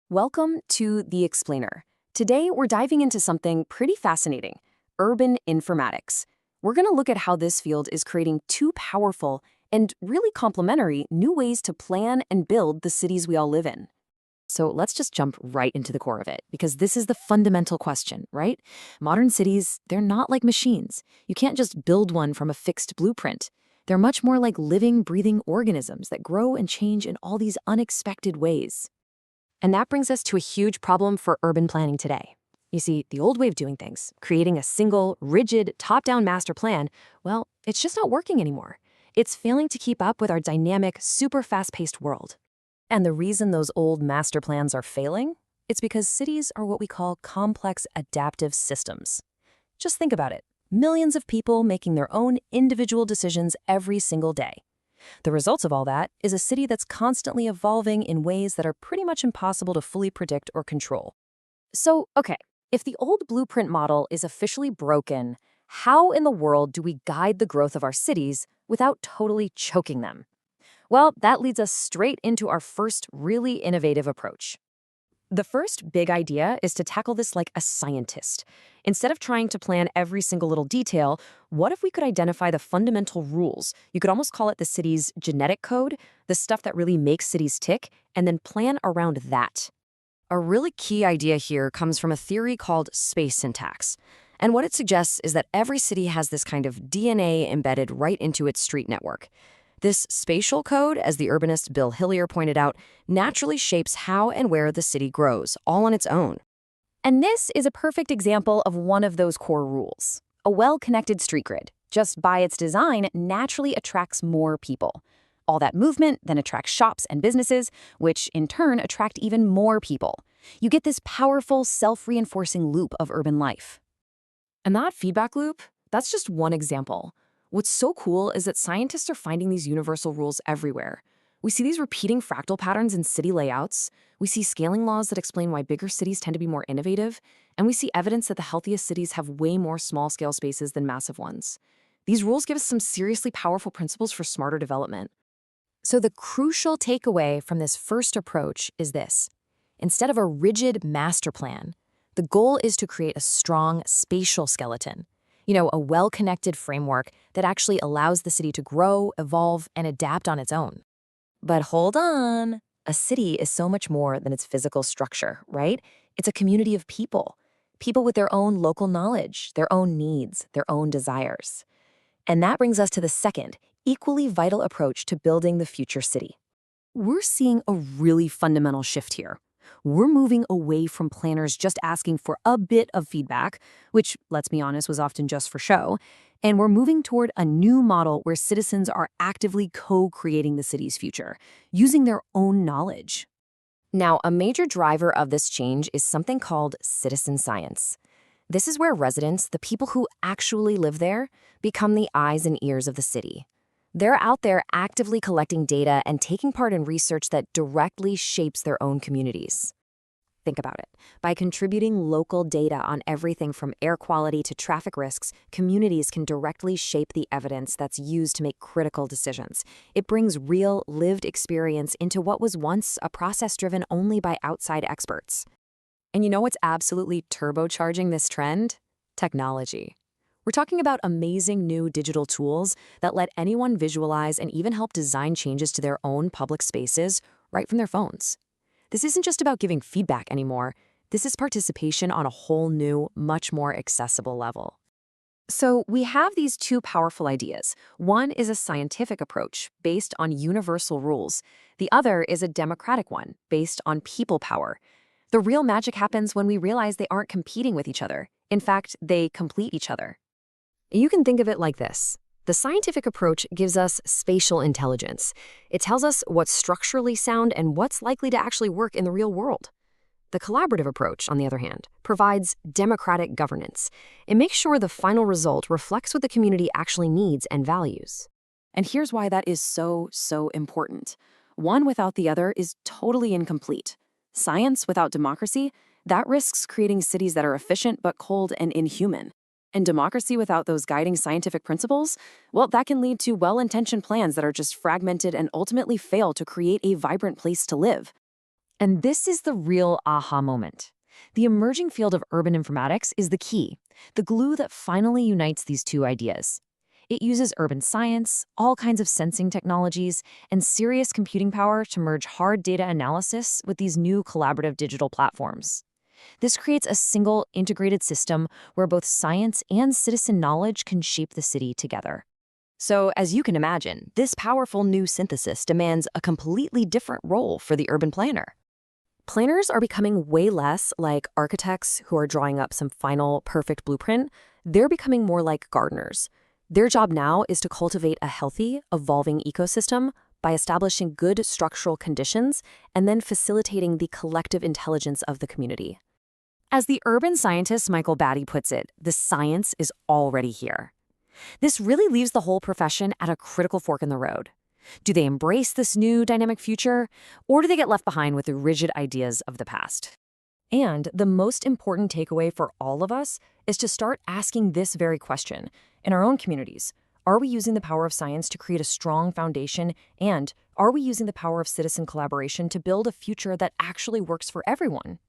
Welcome to The Explainer. Today, we're diving into something pretty fascinating, urban informatics. We're going to look at how this field is creating two powerful and really complementary new ways to plan and build the cities we all live in. So let's just jump right into the core of it, because this is the fundamental question, right? Modern cities, they're not like machines. You can't just build one from a fixed blueprint. They're much more like living, breathing organisms that grow and change in all these unexpected ways. And that brings us to a huge problem for urban planning today. You see, the old way of doing things, creating a single, rigid, top-down master plan, well, it's just not working anymore. It's failing to keep up with our dynamic, super fast-paced world. And the reason those old master plans are failing? It's because cities are what we call complex adaptive systems. Just think about it. Millions of people making their own individual decisions every single day. The results of all that is a city that's constantly evolving in ways that are pretty much impossible to fully predict or control. So, okay, if the old blueprint model is officially broken, how in the world do we guide the growth of our cities without totally choking them? Well, that leads us straight into our first really innovative approach. The first big idea is to tackle this like a scientist. Instead of trying to plan every single little detail, what if we could identify the fundamental rules? You could almost call it the city's genetic code, the stuff that really makes cities tick, and then plan around that. A really key idea here comes from a theory called space syntax. And what it suggests is that every city has this kind of DNA embedded right into its street network. This spatial code, as the urbanist Bill Hillier pointed out, naturally shapes how and where the city grows, all on its own. And this is a perfect example of one of those core rules. A well-connected street grid, just by its design, naturally attracts more people. All that movement then attracts shops and businesses, which in turn attract even more people. You get this powerful, self-reinforcing loop of urban life. And that feedback loop, that's just one example. What's so cool is that scientists are finding these universal rules everywhere. We see these repeating fractal patterns in city layouts, we see scaling laws that explain why bigger cities tend to be more innovative, and we see evidence that the healthiest cities have way more small-scale spaces than massive ones. These rules give us some seriously powerful principles for smarter development. So the crucial takeaway from this first approach is this. Instead of a rigid master plan, the goal is to create a strong spatial skeleton. A well-connected framework that actually allows the city to grow, evolve, and adapt on its own. But hold on. A city is so much more than its physical structure, right? It's a community of people. People with their own local knowledge, their own needs, their own desires. And that brings us to the second, equally vital approach to building the future city. We're seeing a really fundamental shift here. We're moving away from planners just asking for a bit of feedback, which, let's be honest, was often just for show, and we're moving toward a new model where citizens are actively co-creating the city's future, using their own knowledge. Now, a major driver of this change is something called citizen science. This is where residents, the people who actually live there, become the eyes and ears of the city. They're out there actively collecting data and taking part in research that directly shapes their own communities. Think about it. By contributing local data on everything from air quality to traffic risks, communities can directly shape the evidence that's used to make critical decisions. It brings real, lived experience into what was once a process driven only by outside experts. And you know what's absolutely turbocharging this trend? Technology. We're talking about amazing new digital tools that let anyone visualize and even help design changes to their own public spaces right from their phones. This isn't just about giving feedback anymore. This is participation on a whole new, much more accessible level. So we have these two powerful ideas. One is a scientific approach based on universal rules. The other is a democratic one based on people power. The real magic happens when we realize they aren't competing with each other. In fact, they complete each other. You can think of it like this. The scientific approach gives us spatial intelligence. It tells us what's structurally sound and what's likely to actually work in the real world. The collaborative approach, on the other hand, provides democratic governance. It makes sure the final result reflects what the community actually needs and values. And here's why that is so important. One without the other is totally incomplete. Science without democracy, that risks creating cities that are efficient but cold and inhuman. And democracy without those guiding scientific principles, well, that can lead to well-intentioned plans that are just fragmented and ultimately fail to create a vibrant place to live. And this is the real aha moment. The emerging field of urban informatics is the key, the glue that finally unites these two ideas. It uses urban science, all kinds of sensing technologies, and serious computing power to merge hard data analysis with these new collaborative digital platforms. This creates a single, integrated system where both science and citizen knowledge can shape the city together. So, as you can imagine, this powerful new synthesis demands a completely different role for the urban planner. Planners are becoming way less like architects who are drawing up some final, perfect blueprint. They're becoming more like gardeners. Their job now is to cultivate a healthy, evolving ecosystem by establishing good structural conditions and then facilitating the collective intelligence of the community. As the urban scientist Michael Batty puts it, the science is already here. This really leaves the whole profession at a critical fork in the road. Do they embrace this new dynamic future, or do they get left behind with the rigid ideas of the past? And the most important takeaway for all of us is to start asking this very question in our own communities. Are we using the power of science to create a strong foundation? And are we using the power of citizen collaboration to build a future that actually works for everyone?